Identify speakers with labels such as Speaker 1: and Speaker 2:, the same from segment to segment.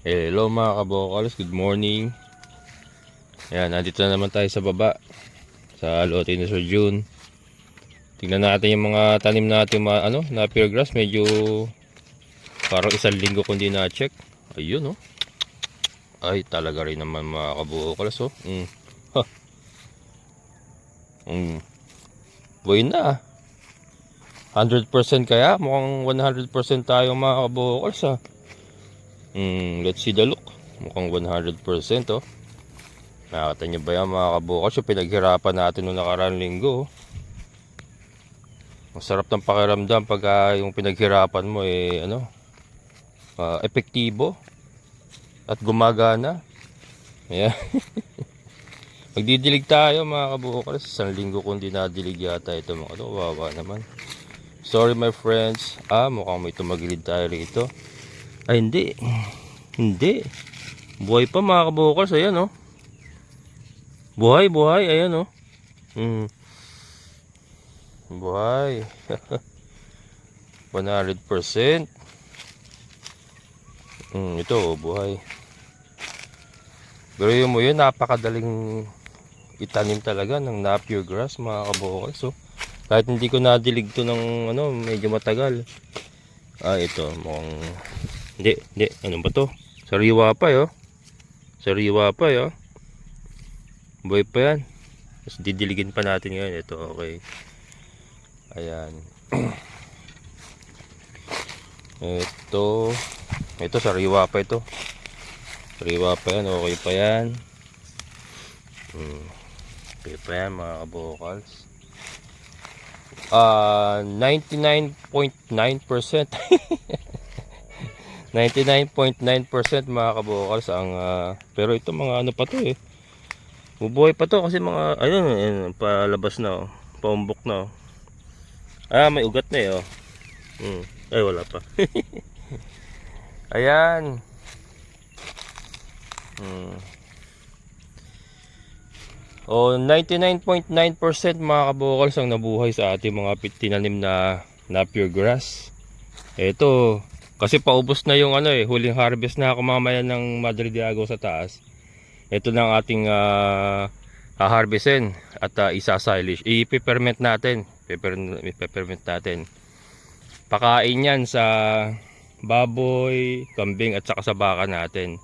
Speaker 1: Hello mga kabokals, good morning. Ayan, nandito na naman tayo sa baba sa lote ni Sir June. Tingnan natin yung mga tanim natin, na pure grass. Medyo parang isang linggo kung di na-check. Ayun oh. Ay talaga rin naman mga kabokals oh. Ha. Buhay na. 100% kaya, mukhang 100% tayo mga kabokals ah. Let's see the look. Mukhang 100% oh. Nakita nyo ba yan mga kabokals, yung pinaghirapan natin noong nakaraang linggo. Masarap ng pakiramdam pag yung pinaghirapan mo epektibo at gumagana. Ayan. Magdidilig tayo mga kabokals. Isang linggo kung di nadilig yata ito mga ito. Wawa naman. Sorry my friends. Mukhang may tumagilid tayo rito. Ay hindi. Hindi. Buhay pa mga kabokals. Ayan oh. Buhay, buhay. Ayan oh. Buhay. 100%. Ito oh, buhay. Pero yun mo yun, napakadaling itanim talaga ng na-pure grass mga kabokals. So, kahit hindi ko nadilig to ng medyo matagal. Ito, mukhang hindi, ano ba to? Sariwa pa yo. Sariwa pa yo. Buhay pa yan. Tapos didiligin pa natin ngayon. Ito, okay. Ayan. Ito sariwa pa ito. Sariwa pa yan, okay pa yan. Okay pa yan mga kabokals. 99.9% 99.9% mga kabokals ang pero ito mga ano pa to eh. Bubuhay pa to kasi mga ayun palabas na oh. Paumbok na oh. May ugat na eh oh. Ay wala pa. Ayan. O 99.9% mga kabokals ang nabuhay sa ating mga tinanim na pure grass. Ito kasi paubos na yung huling harvest na ako mamaya ng Madre de Agua sa taas. Ito na ang ating haharvestin at isa-silage. I-peppermint natin. Peppermint natin. Pakain yan sa baboy, kambing at saka sa baka natin.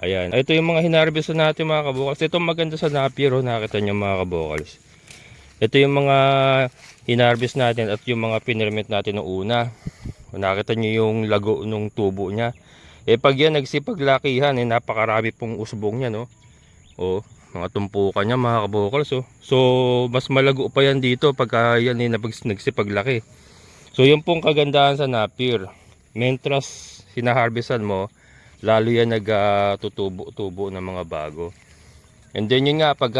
Speaker 1: Ayan. Ito yung mga hinarvest natin mga kabokals. Ito maganda sa napier oh, nakita nyo mga kabokals. Ito yung mga hinarvest natin at yung mga pinirmint natin noong una. Nakita nyo yung lago nung tubo niya. Pag yan nagsipaglakihan, napakarami pong usbong niya no. Mga tumpukan niya mga kabokals oh. So mas malago pa yan dito pagka yan nagsipaglaki. So yung pong kagandahan sa napier. Mentras hinaharvestan mo, lalo yan nagtutubo ng mga bago. And then yun nga pag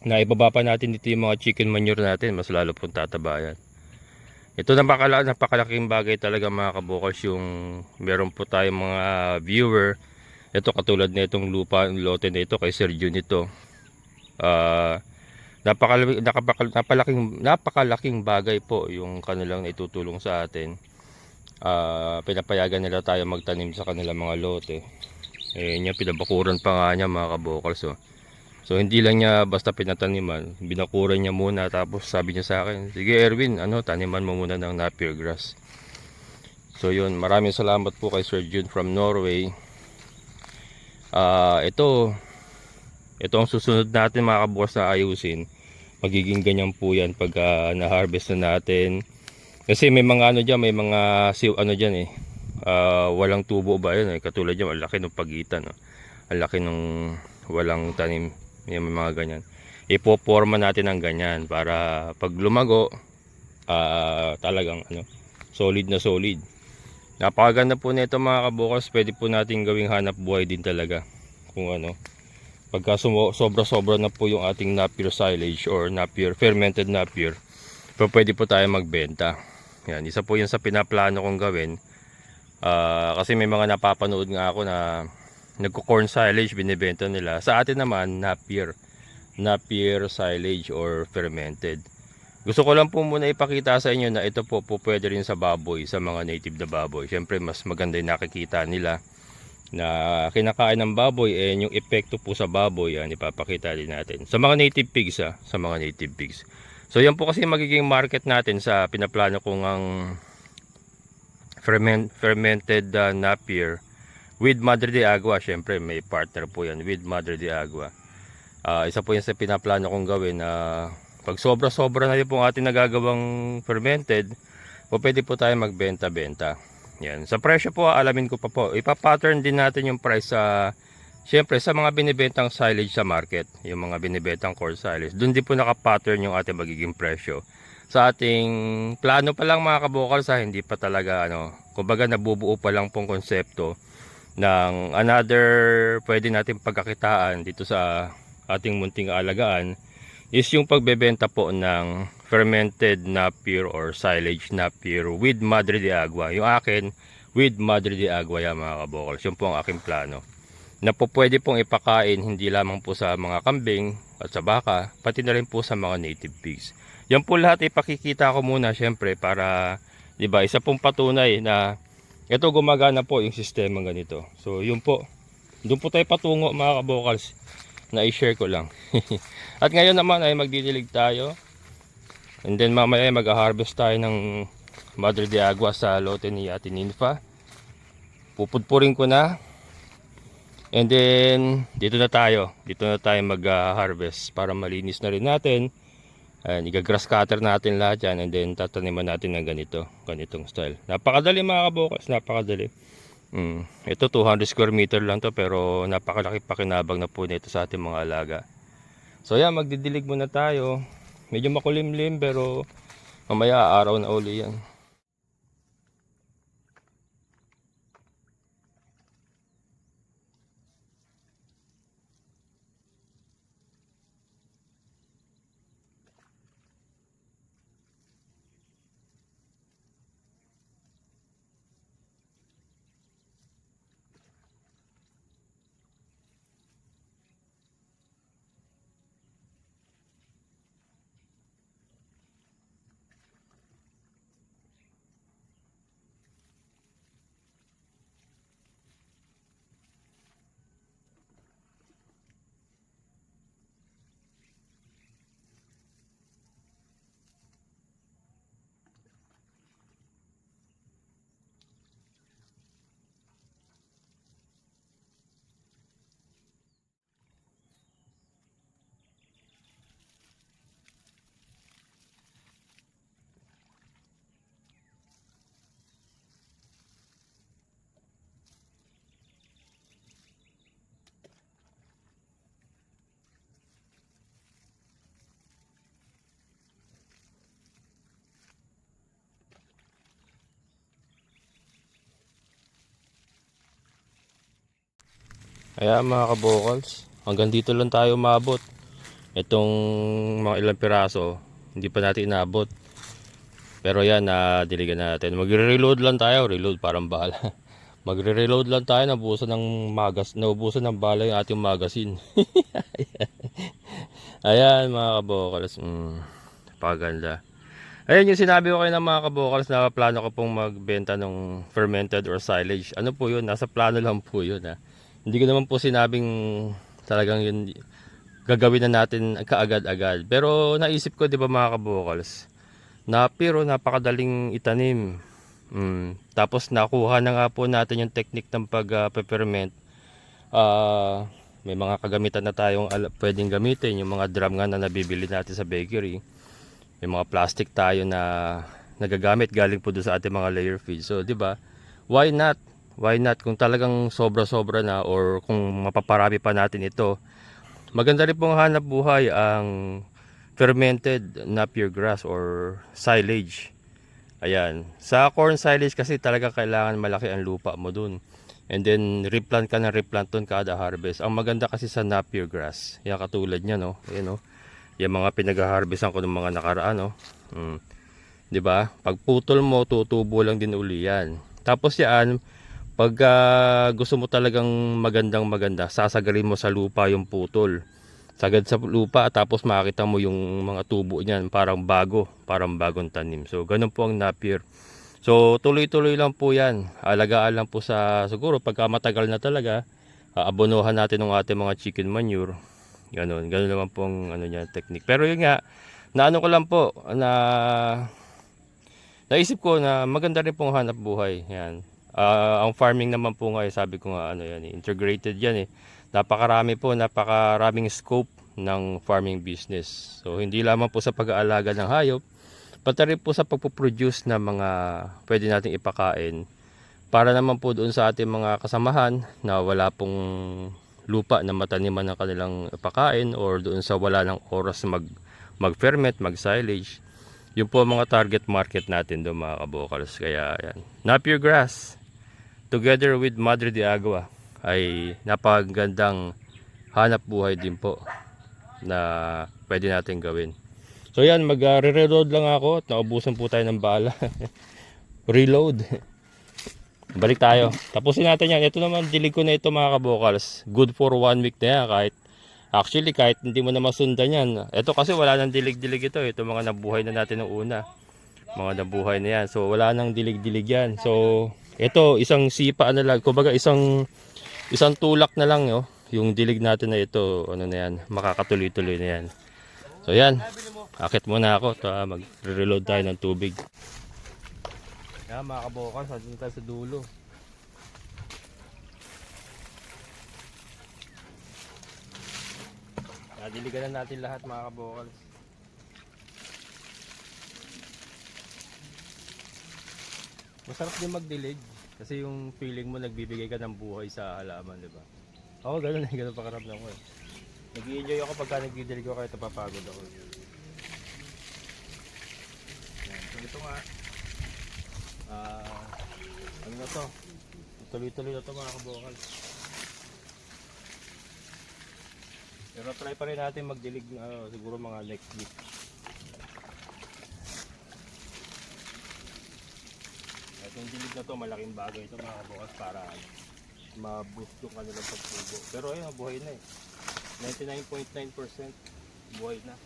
Speaker 1: naibaba pa natin dito yung mga chicken manure natin, mas lalo pong tataba yan. Ito napakalaking bagay talaga mga kabokals yung meron po tayong mga viewer. Ito katulad na itong lote na ito kay Sir June ito. Napakalaking bagay po yung kanilang itutulong sa atin. Pinapayagan nila tayo magtanim sa kanilang mga lote. Niya pinabakuran pa nga niya mga kabokals oh. So hindi lang niya basta pinataniman, binakuran niya muna tapos sabi niya sa akin, sige Erwin, taniman mo muna ng napier grass. So yun, maraming salamat po kay Sir June from Norway. Ito ang susunod natin mga kabokals na ayusin. Magiging ganyan po yan pag na-harvest na natin. Kasi may mga may mga dyan walang tubo ba yun katulad dyan, ang laki ng pagitan ang laki ng walang tanim, may mga ganyan. Ipoporma natin ang ganyan para pag lumago talagang solid na solid. Napakaganda po nito mga kabokals. Pwede po natin gawing hanap buhay din talaga kung pagka sobra na po yung ating napier silage or napier fermented napier, pero pwede po tayo magbenta. Yan, isa po yun sa pinaplano kong gawin. Kasi may mga napapanood nga ako na nagko-corn silage binibenta nila. Sa atin naman napier silage or fermented. Gusto ko lang po muna ipakita sa inyo na ito po pwede rin sa baboy, sa mga native na baboy. Siyempre mas maganda yung nakikita nila. na kinakain ng baboy, yung epekto po sa baboy, yan ipapakita din natin sa mga native pigs, sa mga native pigs. So yan po kasi magiging market natin sa pinaplano kong ang fermented Napier with Madre de Agua. Syempre may partner po yan with Madre de Agua. Isa po yan sa pinaplano kong gawin na pag sobra-sobra na yun po ating nagagawang fermented, o pwede po tayo magbenta-benta. Yan. Sa presyo po, alamin ko pa po. Ipa-pattern din natin yung price sa, syempre, sa mga binibentang silage sa market. Yung mga binibentang core silage. Doon din po naka-pattern yung ating magiging presyo. Sa ating plano pa lang mga kabukal, sa hindi pa talaga, kumbaga nabubuo pa lang pong konsepto ng another pwede natin pagkakitaan dito sa ating munting alagaan is yung pagbebenta po ng fermented Napier or silage Napier with Madre de Agua. Yung akin, with Madre de Agua yan mga kabokals. Yun po ang aking plano. Na po pwede pong ipakain hindi lamang po sa mga kambing at sa baka, pati na rin po sa mga native pigs. Yan po lahat ipakikita ko muna syempre para, di ba, isa pong patunay na ito gumagana po yung sistema ganito. So yun po, doon po tayo patungo mga kabokals na i-share ko lang. At ngayon naman ay magdidilig tayo. And then mamaya ay mag-harvest tayo ng Madre de Agua sa lote ni Ate Ninfa. Pupudpurin ko na. And then dito na tayo mag-harvest para malinis na rin natin. Iga-grass cutter natin lahat yan. And then tataniman natin ng ganitong style. Napakadali mga kabokals, napakadali. Ito 200 square meter lang to, pero napakalaki pakinabang na po nito sa ating mga alaga. So yan, magdidilig muna tayo. Medyo makulimlim pero mamaya araw na uli yan. Ayan mga kabokals, hanggang dito lang tayo umabot. Itong mga ilang piraso hindi pa natin inabot, pero yan, diligan natin. Magre-reload lang tayo, reload parang bala. Magre-reload lang tayo, naubusan ng bala yung ating magazine. Ayan mga kabokals, paganda. Ayan yung sinabi ko kayo ng mga kabokals na plano ko pong magbenta ng fermented or silage. Ano po yun, nasa plano lang po yun Hindi ko naman po sinabing talagang yun gagawin na natin kaagad-agad. Pero naisip ko, di ba mga kabokals, pero napakadaling itanim. Tapos nakuha na nga po natin yung technique ng pag-peppermint. May mga kagamitan na tayong pwedeng gamitin. Yung mga drum nga na nabibili natin sa bakery. May mga plastic tayo na nagagamit galing po doon sa ating mga layer feed. So, di ba? Why not? Why not? Kung talagang sobra-sobra na or kung mapaparami pa natin ito, maganda rin pong hanap buhay ang fermented Napier grass or silage. Ayan. Sa corn silage kasi talaga kailangan malaki ang lupa mo dun. And then replant ka ng replant dun kada harvest. Ang maganda kasi sa Napier grass, yan katulad niya, no? Ayan, no? Yung mga pinag-harvestan ko ng mga nakaraan, no? 'Di ba? Pag putol mo, tutubo lang din uli yan. Tapos yan, pag gusto mo talagang maganda, sasagalin mo sa lupa yung putol. Sagad sa lupa, tapos makita mo yung mga tubo niyan, parang bagong tanim. So, ganun po ang Napier So tuloy-tuloy lang po yan. Alagaan lang po sa siguro pagka matagal na talaga, aabonohan natin ng ating mga chicken manure. Ganun naman pong ano niya, technique. Pero yun nga, naano ko lang po na naisip ko na maganda rin pong hanap buhay. Yan. Ang farming naman po nga, sabi ko nga ano yan, integrated yan eh. Napakaraming scope ng farming business. So hindi lamang po sa pag-aalaga ng hayop, pati rin po sa pagpo-produce ng mga pwede nating ipakain para naman po doon sa ating mga kasamahan na wala pong lupa na mataniman ng kanilang ipakain or doon sa wala ng oras mag-ferment, mag-silage. Yun po ang mga target market natin doon mga kabokals. Kaya yan. Napier grass together with Madre de Agua ay napakagandang hanap buhay din po na pwede natin gawin. So yan, mag-reload lang ako at naubusan po tayo ng bala. Reload. Balik tayo. Tapusin natin yan. Ito naman, dilig ko na ito mga kabokals. Good for 1 week na yan. Kahit hindi mo na masundan yan. Ito kasi wala nang dilig-dilig ito. Ito mga nabuhay na natin ng una. Mga nabuhay na yan. So wala nang dilig-dilig yan. So ito, isang sipa na lang. Kumbaga isang tulak na lang. Yung dilig natin na ito, ano na yan, makakatuloy-tuloy na yan. So yan. Akit muna ako. Mag-reload tayo ng tubig. Yan mga kabokals, andun tayo sa dulo. Diligan na natin lahat mga kabokals. Masarap din magdilig kasi yung feeling mo nagbibigay ka ng buhay sa halaman, di ba? Oo, ganun pakaramdam ko eh. Nag-i-enjoy ako pagka nagdidilig ko kahit napapagod ako. So ito nga, ano na to? Tuloy-tuloy na to mga kabokals. Pero try pa rin natin magdilig siguro mga next week. Itong dilig na to, malaking bagay ito mga kabokals para ma-boost yung kanilang pagtubo. Pero ayun, buhay na eh. 99.9% buhay na.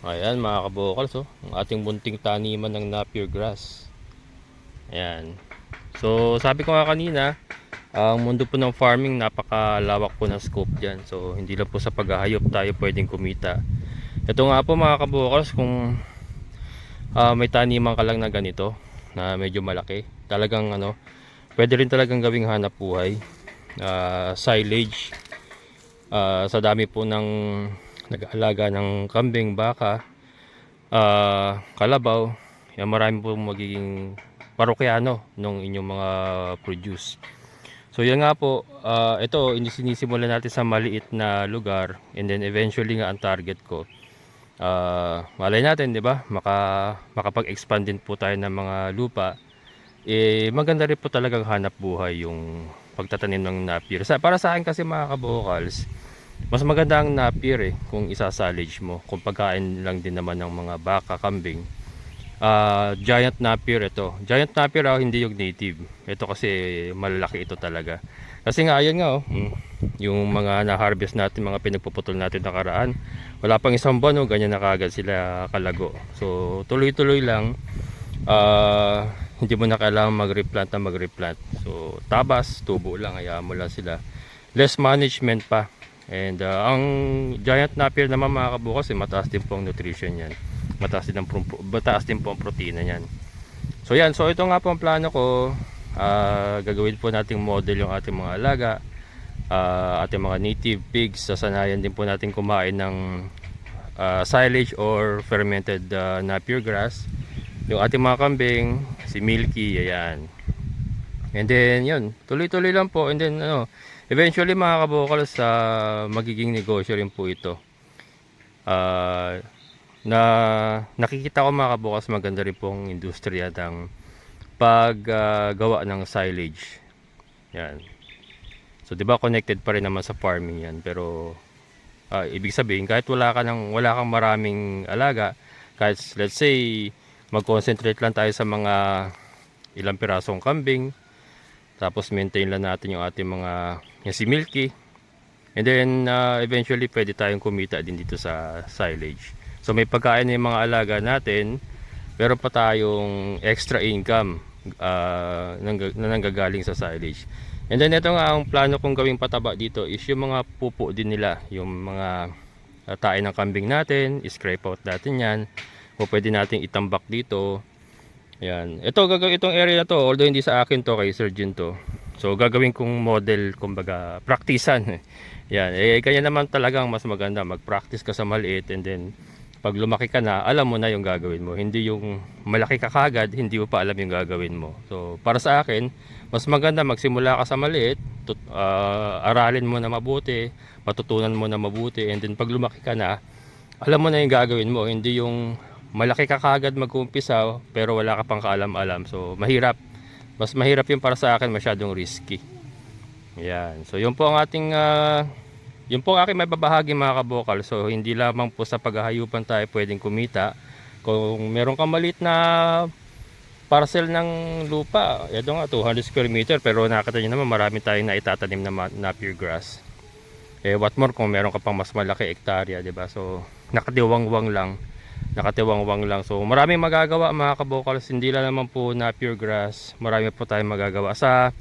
Speaker 1: Ayan mga kabokals, ang ating bunting taniman ng Napier grass. Ayan. So sabi ko nga kanina, ang mundo po ng farming napakalawak po ng scope dyan. So hindi lang po sa paghahayop tayo pwedeng kumita. Ito nga po mga kabokals, kung may taniman ka lang na ganito na medyo malaki, talagang pwede rin talagang gawing hanap buhay. Silage, sa dami po ng nag-aalaga ng kambing, baka, kalabaw, yan, marami po magiging parokyano nung inyong mga produce. So yan nga po, ito sinisimulan natin sa maliit na lugar, and then eventually nga ang target ko, malay natin, di ba, makapag-expand din po tayo ng mga lupa. Maganda rin po talagang hanap buhay yung pagtatanim ng napier. Para sa akin kasi mga kabokals, mas maganda ang napier kung isasalage mo, kung pagkain lang din naman ng mga baka, kambing. Giant napier ito. Giant napier hindi yung native. Ito kasi malalaki ito talaga. Kasi nga ayun nga yung mga na-harvest natin, mga pinagpuputol natin nakaraan, wala pang isang buwan ganyan na kagad sila kalago. So tuloy-tuloy lang. Hindi mo na kailangan mag-replant. So tabas, tubo lang, hayaan mo lang sila. Less management pa. And ang giant napier naman mga kabukas, mataas din po ang nutrition yan. Mataas din po ang protina yan. So yan, so ito nga po ang plano ko. Gagawin po nating model yung ating mga alaga, ating mga native pigs. Sasanayan din po natin kumain ng silage or fermented napier grass. Yung ating mga kambing, si Milky, ayan. And then yun, tuloy-tuloy lang po. And then Eventually mga kabokal, sa magiging negosyo rin po ito. Ah, na nakikita ko mga kabukas, maganda rin pong industriya ng paggawa ng silage. Yan. So 'di ba connected pa rin naman sa farming 'yan, pero ibig sabihin kahit wala kang maraming alaga, kahit let's say mag-concentrate lang tayo sa mga ilang pirasong kambing, tapos maintain lang natin yung ating mga yung si Milky. And then eventually pwede tayong kumita din dito sa silage. So may pagkain ng mga alaga natin, meron pa tayong extra income na nanggagaling sa silage. And then ito nga ang plano kong gawing pataba dito is yung mga pupo din nila, yung mga tae ng kambing natin, scrape out natin yan. O pwede nating itambak dito. Yan. Itong area na to, although hindi sa akin to, kay Sir Jun to. So gagawin kong model, kumbaga practicean. Yan, kanya naman talagang mas maganda mag-practice ka sa maliit, and then pag lumaki ka na, alam mo na yung gagawin mo. Hindi yung malaki ka kagad, hindi mo pa alam yung gagawin mo. So para sa akin, mas maganda magsimula ka sa maliit, aralin mo na mabuti, matutunan mo na mabuti, and then pag lumaki ka na, alam mo na yung gagawin mo. Hindi yung malaki ka kagad mag-uumpisa pero wala ka pang kaalam-alam. So mahirap. Mas mahirap yung para sa akin, masyadong risky. Yan. So yun po ang ating yun po ang aking may babahagi mga kabokal. So hindi lamang po sa paghahayupan tayo pwedeng kumita. Kung meron kang maliit na parcel ng lupa, ito nga 200 square meter, pero nakita nyo naman marami tayong naitatanim na napier grass. What more kung meron ka pang mas malaki hektarya, diba? So nakatiwangwang lang. So maraming magagawa mga kabokals, hindi lang naman po na pure grass, marami po tayong magagawa. Sa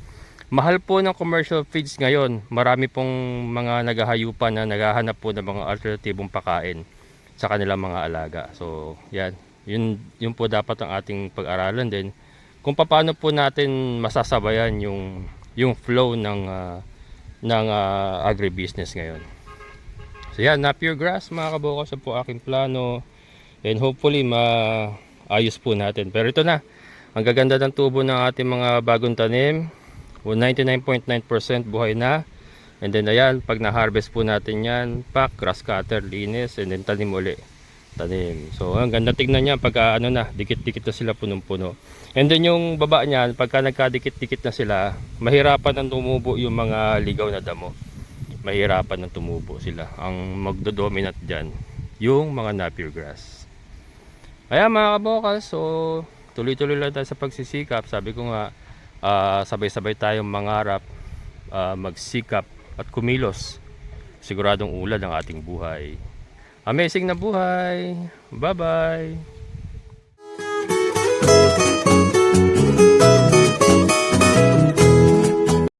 Speaker 1: mahal po ng commercial feeds ngayon, marami pong mga naghahayupan na naghahanap po ng mga alternatibong pakain sa kanilang mga alaga. So yan, yun po dapat ang ating pag-aralan din, kung paano po natin masasabayan yung flow ng agribusiness ngayon. So yan, na pure grass mga kabokals, po aking plano. And hopefully maayos po natin. Pero ito na, ang gaganda ng tubo ng ating mga bagong tanim. 99.9% buhay na. And then ayan, pag na-harvest po natin yan, pack, grass cutter, linis, and then tanim uli. Tanim. So ang ganda tignan niya pagka dikit-dikit na sila, punong-puno. And then yung baba niyan, pagka nagkadikit-dikit na sila, mahirapan ng tumubo yung mga ligaw na damo. Mahirapan ng tumubo sila. Ang magdo-dominate dyan, yung mga napier grass. Ayan mga kabokal, so tuloy-tuloy lang tayo sa pagsisikap. Sabi ko nga, sabay-sabay tayong mangarap, magsikap at kumilos. Siguradong ulad ang ating buhay. Amazing na buhay! Bye-bye!